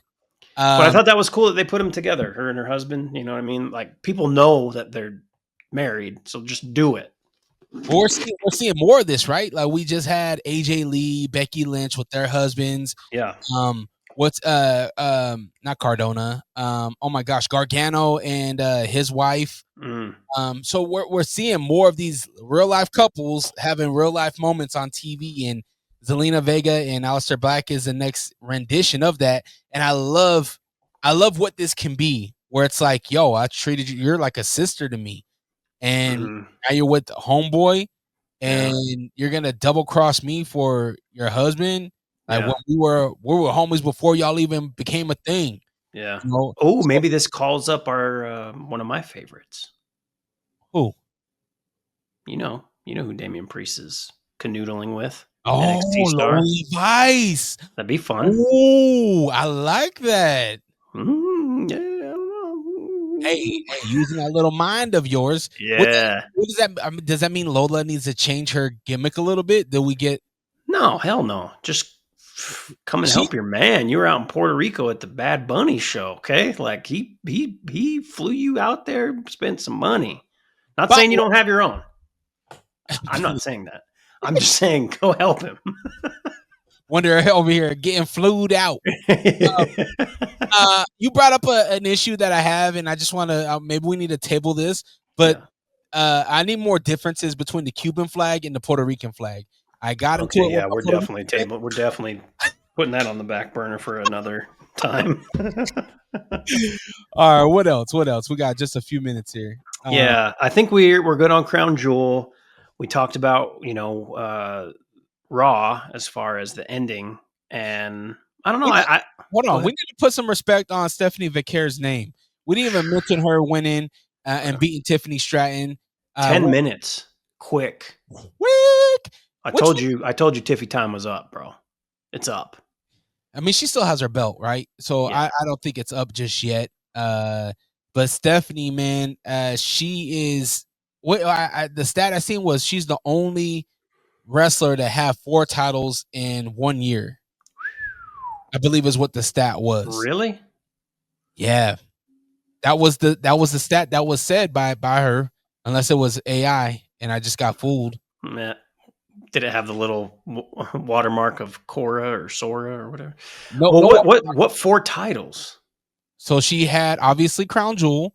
Speaker 5: But I thought that was cool that they put them together, her and her husband. You know what I mean? Like, people know that they're married, so just do it.
Speaker 4: We're seeing more of this, right? Like we just had AJ Lee, Becky Lynch with their husbands.
Speaker 5: Yeah.
Speaker 4: What's not Cardona? Oh my gosh, Gargano and his wife. So we're seeing more of these real life couples having real life moments on TV, and Zelina Vega and Aleister Black is the next rendition of that. And I love what this can be, where it's like, yo, I treated you, you're like a sister to me. And now you're with the homeboy, and you're gonna double cross me for your husband. Like when we were homies before y'all even became a thing.
Speaker 5: Yeah.
Speaker 4: You know?
Speaker 5: Oh, maybe this calls up our one of my favorites.
Speaker 4: Who?
Speaker 5: You know who Damian Priest is canoodling with.
Speaker 4: Oh, Lonely Vice.
Speaker 5: That'd be fun.
Speaker 4: Oh, I like that.
Speaker 5: Yeah, I don't know.
Speaker 4: Hey, using that little mind of yours.
Speaker 5: Yeah.
Speaker 4: What does that? I mean, does that mean Lola needs to change her gimmick a little bit? Do we get?
Speaker 5: No, hell no. Just come and help your man. You were out in Puerto Rico at the Bad Bunny show, okay? Like he flew you out there, spent some money. Not saying you don't have your own. I'm not saying that. I'm just saying go help him.
Speaker 4: Wonder over here getting flued out. You brought up an issue that I have, and I just want to maybe we need to table this, but I need more differences between the Cuban flag and the Puerto Rican flag. I got into it.
Speaker 5: Yeah, we're definitely putting that on the back burner for another time.
Speaker 4: All right, what else? We got just a few minutes here.
Speaker 5: Yeah, I think we're good on Crown Jewel. We talked about Raw as far as the ending, and I don't know.
Speaker 4: Hold on. We need to put some respect on Stephanie Vaquer's name. We didn't even mention her winning and beating Tiffany Stratton.
Speaker 5: 10 minutes, quick. I told you Tiffy time was up, bro. It's up.
Speaker 4: I mean, she still has her belt, right? So I don't think it's up just yet. But Stephanie, man, she is. The stat I seen was she's the only wrestler to have 4 titles in 1 year. I believe is what the stat was.
Speaker 5: Really?
Speaker 4: Yeah. That was the stat that was said by her, unless it was AI and I just got fooled.
Speaker 5: Man. Did it have the little watermark of Cora or Sora or whatever?
Speaker 4: No.
Speaker 5: What 4 titles?
Speaker 4: So she had obviously Crown Jewel.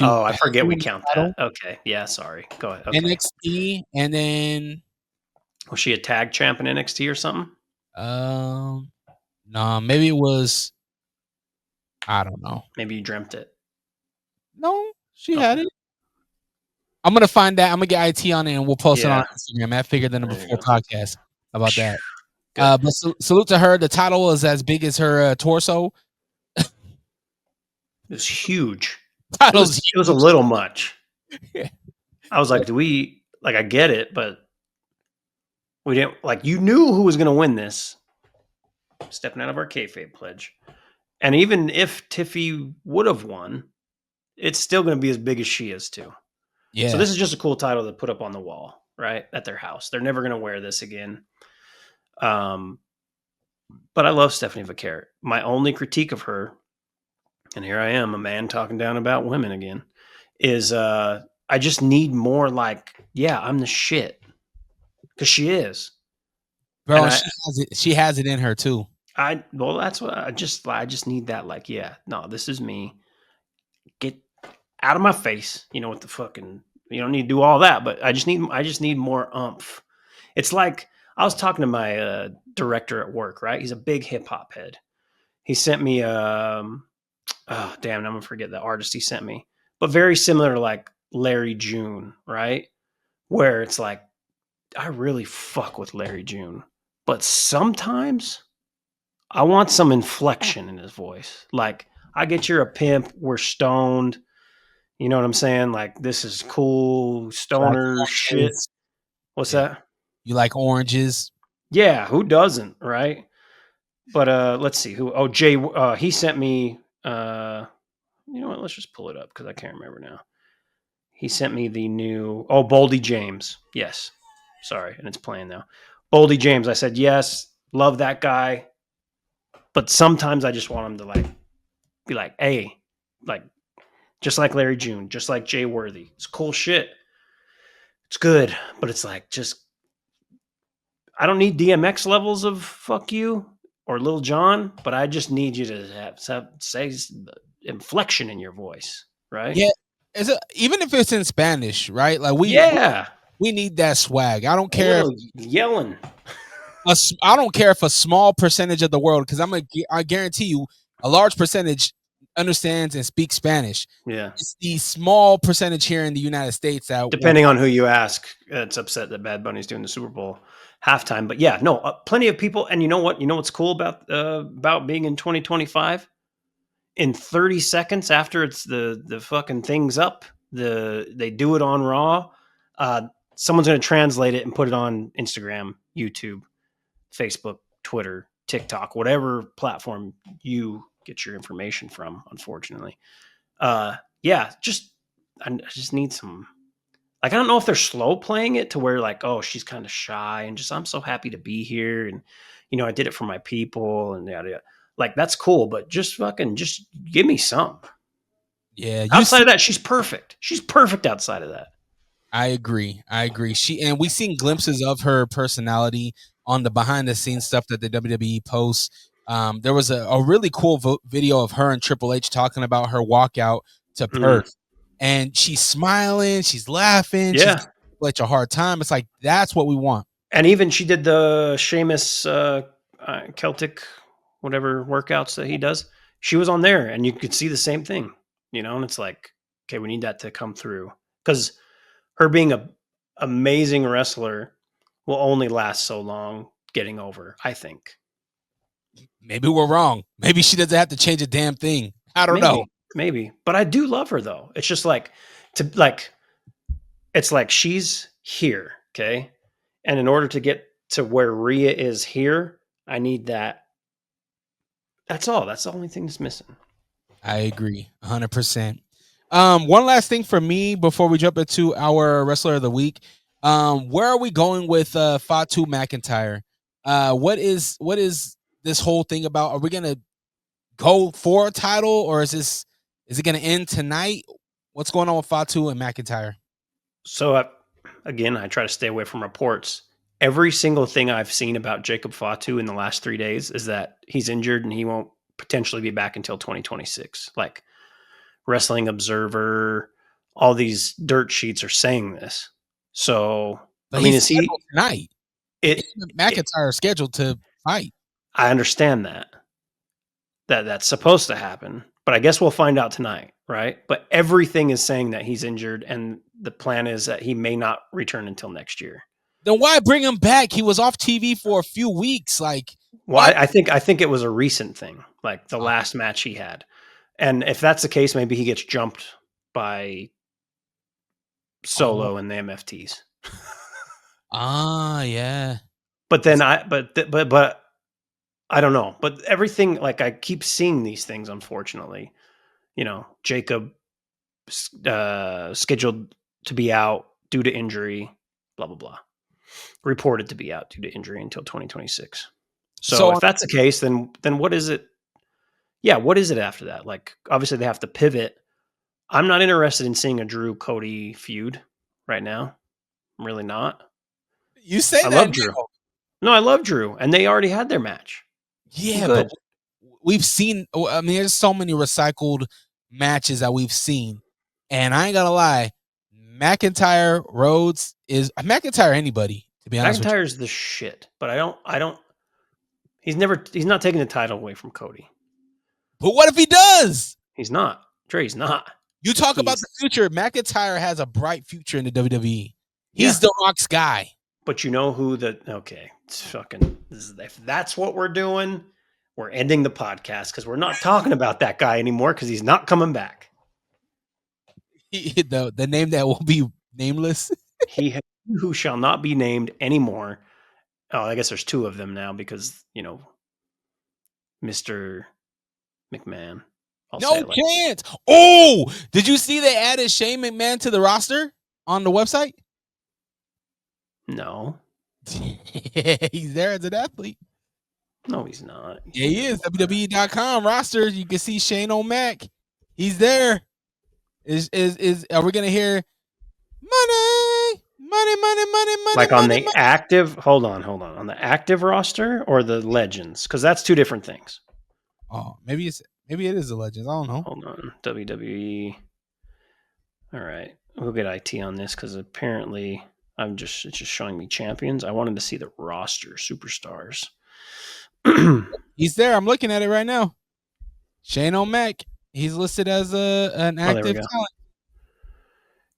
Speaker 5: I forget we count that. Okay. Yeah, sorry. Go ahead. Okay.
Speaker 4: NXT, and then
Speaker 5: was she a tag champ in NXT or something?
Speaker 4: No, maybe it was. I don't know.
Speaker 5: Maybe you dreamt it.
Speaker 4: No, she had it. I'm gonna find that. I'm gonna get IT on it, and we'll post it on Instagram. I figured the number 4 podcast about that. But salute to her. The title is as big as her torso.
Speaker 5: It was huge. It was a little much.
Speaker 4: Yeah.
Speaker 5: I was like, I get it, but we didn't, you knew who was going to win this. Stepping out of our kayfabe pledge. And even if Tiffy would have won, it's still going to be as big as she is too. Yeah. So this is just a cool title to put up on the wall, right? At their house. They're never going to wear this again. But I love Stephanie Vaquer. My only critique of her, and here I am, a man talking down about women again, is I just need more I'm the shit. Because she is.
Speaker 4: Bro, she has it in her too.
Speaker 5: That's what I just need that. This is me. Get out of my face. You know what the fucking, you don't need to do all that, but I just need more umph. It's like, I was talking to my director at work, right? He's a big hip hop head. He sent me, I'm going to forget the artist he sent me, but very similar to Larry June, right? Where it's I really fuck with Larry June, but sometimes I want some inflection in his voice. I get you're a pimp, we're stoned. You know what I'm saying? This is cool, stoner shit. What's that?
Speaker 4: You like oranges?
Speaker 5: Yeah, who doesn't, right? But let's see who. Jay. He sent me. You know what? Let's just pull it up because I can't remember now. He sent me the new. Boldy James. Yes, Sorry, and it's playing now. Boldy James, I said yes, love that guy, but sometimes I just want him to be like, hey, like just like Larry June, just like Jay Worthy. It's cool shit. It's good, but it's like just I don't need DMX levels of fuck you or Lil Jon, but I just need you to say inflection in your voice, right?
Speaker 4: Yeah, even if it's in Spanish, right? Like we need that swag. I don't care.
Speaker 5: Yelling.
Speaker 4: I don't care if a small percentage of the world, because I guarantee you, a large percentage understands and speaks Spanish.
Speaker 5: Yeah,
Speaker 4: it's the small percentage here in the United States that,
Speaker 5: depending on who you ask, it's upset that Bad Bunny's doing the Super Bowl halftime. But yeah, no, plenty of people. And you know what? You know what's cool about being in 2025? In 30 seconds after it's the fucking thing's up, they do it on Raw. Someone's going to translate it and put it on Instagram, YouTube, Facebook, Twitter, TikTok, whatever platform you get your information from, unfortunately. Yeah, I just need some, like, I don't know if they're slow playing it to where like, oh, she's kind of shy and just, I'm so happy to be here. And, I did it for my people and yada, yada. Like, that's cool, but just give me some.
Speaker 4: Yeah.
Speaker 5: Outside of that, she's perfect. She's perfect outside of that.
Speaker 4: I agree. We've seen glimpses of her personality on the behind the scenes stuff that the WWE posts. There was a really cool video of her and Triple H talking about her walkout to Perth, and she's smiling, she's laughing, she's giving Triple H a hard time. It's like, that's what we want.
Speaker 5: And even she did the Sheamus Celtic whatever workouts that he does. She was on there, and you could see the same thing, and it's like, okay, we need that to come through, because her being a amazing wrestler will only last so long getting over, I think.
Speaker 4: Maybe we're wrong. Maybe she doesn't have to change a damn thing. I don't know.
Speaker 5: Maybe. But I do love her, though. It's just it's like she's here, okay? And in order to get to where Rhea is here, I need that. That's all. That's the only thing that's missing.
Speaker 4: I agree 100%. One last thing for me before we jump into our wrestler of the week. Where are we going with Fatu McIntyre? What is this whole thing about? Are we gonna go for a title, or is it gonna end tonight? What's going on with Fatu and McIntyre?
Speaker 5: So again, I try to stay away from reports. Every single thing I've seen about Jacob Fatu in the last 3 days is that he's injured and he won't potentially be back until 2026. Like, Wrestling Observer, all these dirt sheets are saying this. So,
Speaker 4: but I mean, is he tonight? McIntyre is scheduled to fight.
Speaker 5: I understand that's supposed to happen, but I guess we'll find out tonight, right? But everything is saying that he's injured, and the plan is that he may not return until next year.
Speaker 4: Then why bring him back? He was off TV for a few weeks. Like,
Speaker 5: well, I think it was a recent thing, like the last match he had. And if that's the case, maybe he gets jumped by Solo and the MFTs.
Speaker 4: Yeah.
Speaker 5: But then but I don't know. But everything, like, I keep seeing these things, unfortunately. Jacob scheduled to be out due to injury, blah, blah, blah. Reported to be out due to injury until 2026. So if that's the case, then what is it? Yeah, what is it after that? Like, obviously they have to pivot. I'm not interested in seeing a Drew Cody feud right now. I'm really not.
Speaker 4: You say
Speaker 5: I love Drew. No, I love Drew, and they already had their match.
Speaker 4: Yeah, but we've seen. I mean, there's so many recycled matches that we've seen, and I ain't gonna lie, McIntyre Rhodes is McIntyre anybody, to be honest.
Speaker 5: McIntyre's the shit, but I don't. He's not taking the title away from Cody.
Speaker 4: But what if he does?
Speaker 5: He's not. Dre's not.
Speaker 4: You talk about the future. McIntyre has a bright future in the WWE. He's the Rock's guy.
Speaker 5: But you know who if that's what we're doing, we're ending the podcast, because we're not talking about that guy anymore, because he's not coming back.
Speaker 4: The name that will be nameless.
Speaker 5: Who shall not be named anymore. Oh, I guess there's two of them now, because, Mr. McMahon.
Speaker 4: No chance. Oh, did you see they added Shane McMahon to the roster on the website?
Speaker 5: No.
Speaker 4: He's there as an athlete.
Speaker 5: No, he's not.
Speaker 4: Yeah, he is. WWE.com roster. You can see Shane O'Mac. He's there. Are we gonna hear money?
Speaker 5: Like on the active, hold on. On the active roster or the legends? Because that's two different things.
Speaker 4: Oh, maybe it is the Legends. I don't know.
Speaker 5: Hold on. WWE. All right. We'll get IT on this because apparently it's just showing me champions. I wanted to see the roster, superstars.
Speaker 4: He's there. I'm looking at it right now. Shane O'Mac. He's listed as an active talent.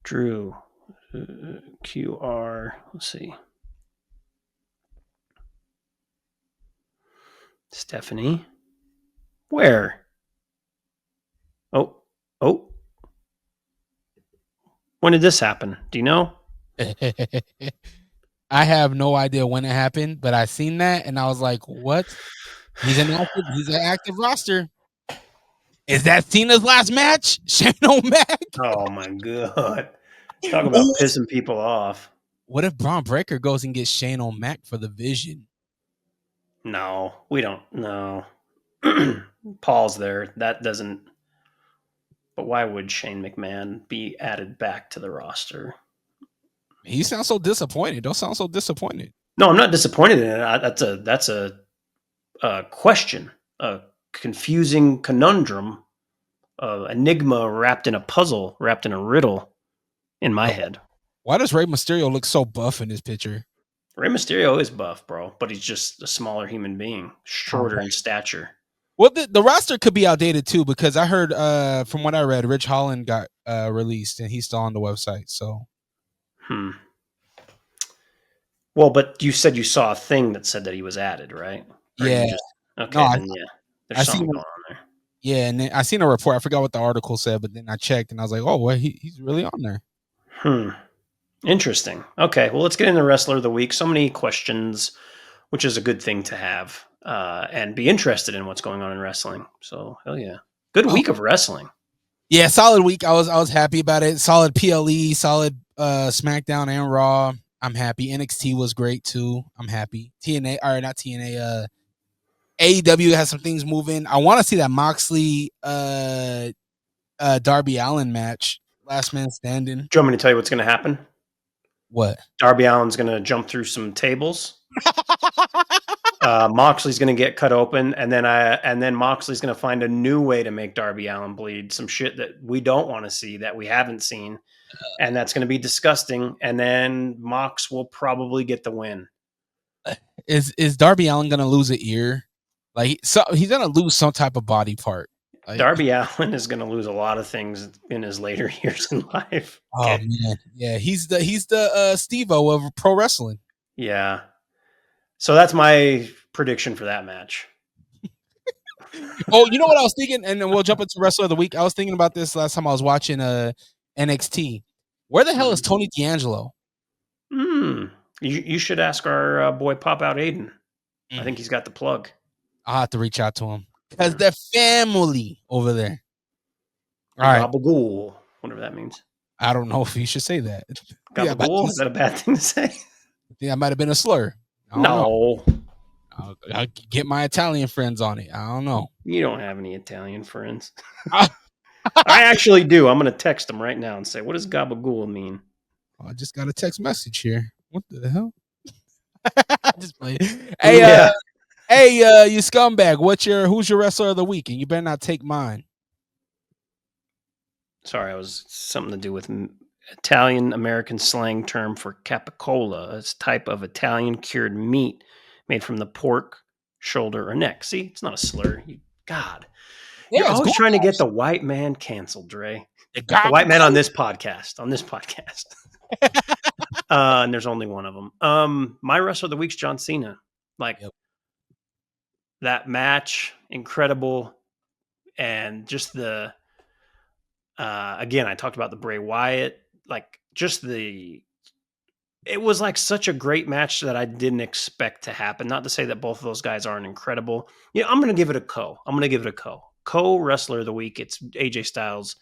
Speaker 5: Drew. QR. Let's see. Stephanie. Where? Oh. When did this happen? Do you know?
Speaker 4: I have no idea when it happened, but I seen that and I was like, what? He's an active roster. Is that Cena's last match? Shane O'Mac?
Speaker 5: Oh my God. Talk about pissing people off.
Speaker 4: What if Bron Breaker goes and gets Shane O'Mac for the Vision?
Speaker 5: No, we don't. No. Paul's there. That doesn't. But why would Shane McMahon be added back to the roster?
Speaker 4: He sounds so disappointed. Don't sound so disappointed.
Speaker 5: No, I'm not disappointed in it. That's a question, a confusing conundrum, enigma wrapped in a puzzle, wrapped in a riddle in my head.
Speaker 4: Why does Rey Mysterio look so buff in this picture?
Speaker 5: Rey Mysterio is buff, bro, but he's just a smaller human being, shorter in stature.
Speaker 4: Well, the roster could be outdated too, because I heard from what I read, Rich Holland got released and he's still on the website. So,
Speaker 5: Well, but you said you saw a thing that said that he was added, right? Or
Speaker 4: yeah.
Speaker 5: Okay.
Speaker 4: No,
Speaker 5: then there's something going on there.
Speaker 4: Yeah, and then I seen a report. I forgot what the article said, but then I checked and I was like, oh, well, he's really on there.
Speaker 5: Interesting. Okay, well, let's get into Wrestler of the Week. So many questions, which is a good thing to have, and be interested in what's going on in wrestling. So, hell yeah. Good week of wrestling.
Speaker 4: Yeah, solid week. I was happy about it. Solid PLE, solid SmackDown and Raw. I'm happy. NXT was great too. I'm happy. AEW has some things moving. I want to see that Moxley Darby Allin match. Last man standing.
Speaker 5: Do you want me to tell you what's going to happen?
Speaker 4: What?
Speaker 5: Darby Allin's going to jump through some tables. Moxley's going to get cut open, and then Moxley's going to find a new way to make Darby Allin bleed. Some shit that we don't want to see, that we haven't seen, and that's going to be disgusting. And then Mox will probably get the win.
Speaker 4: Is Darby Allin going to lose an ear? He's going to lose some type of body part.
Speaker 5: Darby Allin is going to lose a lot of things in his later years in life.
Speaker 4: Oh man, yeah, he's the Steve-O of pro wrestling.
Speaker 5: Yeah, so that's my prediction for that match.
Speaker 4: Oh, you know what I was thinking, and then we'll jump into Wrestler of the Week. I was thinking about this last time I was watching NXT. Where the hell is Tony D'Angelo?
Speaker 5: You should ask our boy Pop Out Aiden. I think he's got the plug.
Speaker 4: I'll have to reach out to him. Because they're family over there. All right.
Speaker 5: Gabagool, whatever that means.
Speaker 4: I don't know if you should say that.
Speaker 5: Gabagool? Is that a bad thing to say?
Speaker 4: I think that might have been a slur.
Speaker 5: No.
Speaker 4: I'll get my Italian friends on it. I don't know.
Speaker 5: You don't have any Italian friends. I actually do. I'm going to text them right now and say, what does gabagool mean?
Speaker 4: Oh, I just got a text message here. What the hell? Just playing. Hey, you scumbag! Who's your wrestler of the week? And you better not take mine.
Speaker 5: Sorry, I was something to do with Italian American slang term for capicola. It's a type of Italian cured meat made from the pork, shoulder, or neck. See, it's not a slur. You're always trying to get the white man canceled, Dre. The white man on this podcast. And there's only one of them. My wrestler of the week's John Cena. That match, incredible. And just again, I talked about the Bray Wyatt, it was like such a great match that I didn't expect to happen. Not to say that both of those guys aren't incredible. I'm going to give it a co. Co wrestler of the week. It's AJ Styles.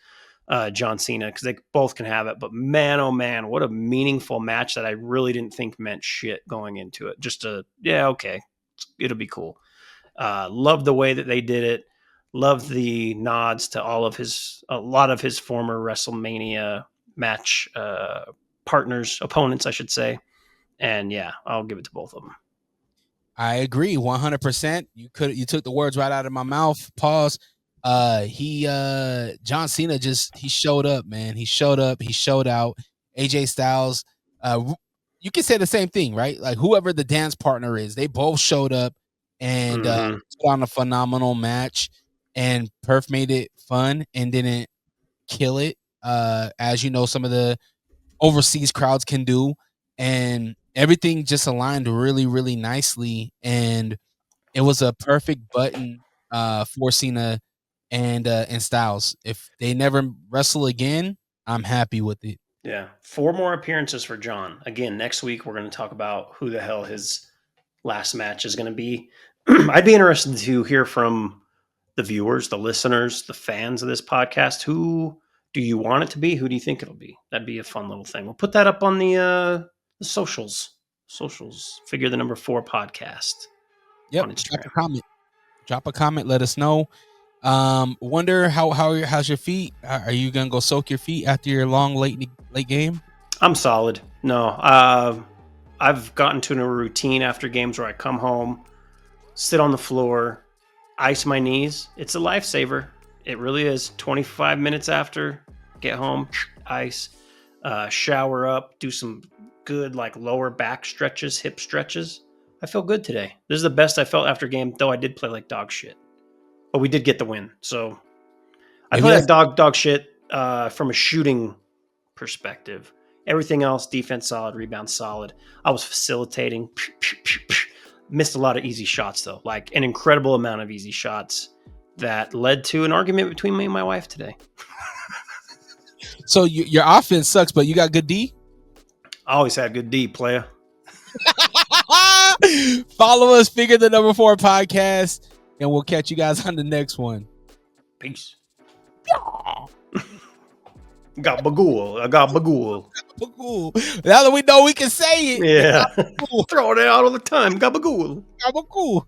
Speaker 5: John Cena, because they both can have it. But man, oh man, what a meaningful match that I really didn't think meant shit going into it. Just okay, it'll be cool. Love the way that they did it. Love the nods to a lot of his former WrestleMania match opponents, I should say. And yeah, I'll give it to both of them.
Speaker 4: I agree 100%. You took the words right out of my mouth. Pause. John Cena he showed up, man. He showed up, he showed out. AJ Styles, you can say the same thing, right? Like whoever the dance partner is, they both showed up and put on a phenomenal match, and Perth made it fun and didn't kill it. As you know, some of the overseas crowds can do, and everything just aligned really, really nicely. And it was a perfect button for Cena and Styles. If they never wrestle again, I'm happy with it.
Speaker 5: Yeah. 4 more appearances for John. Again, next week we're going to talk about who the hell his last match is going to be. I'd be interested to hear from the viewers, the listeners, the fans of this podcast. Who do you want it to be? Who do you think it'll be? That'd be a fun little thing. We'll put that up on the socials. Figure the number 4 podcast.
Speaker 4: Yep. Drop a comment. Let us know. Wonder how's your feet? Are you gonna go soak your feet after your long late game?
Speaker 5: I'm solid. No, I've gotten to a routine after games where I come home, sit on the floor, ice my knees. It's a lifesaver. It really is. 25 minutes after, get home, ice, shower up, do some good like lower back stretches, hip stretches. I feel good today. This is the best I felt after game, though I did play like dog shit. But we did get the win. So I play like dog shit from a shooting perspective. Everything else, defense solid, rebound solid. I was facilitating. Missed a lot of easy shots, though. Like an incredible amount of easy shots that led to an argument between me and my wife today.
Speaker 4: So your offense sucks, but you got good D?
Speaker 5: I always had good D, player.
Speaker 4: Follow us, Figure the Number 4 podcast, and we'll catch you guys on the next one.
Speaker 5: Peace. Gabagool.
Speaker 4: Gabagool. Now that we know we can say it.
Speaker 5: Yeah. Throw it out all the time. Gabagool.
Speaker 4: Gabagool.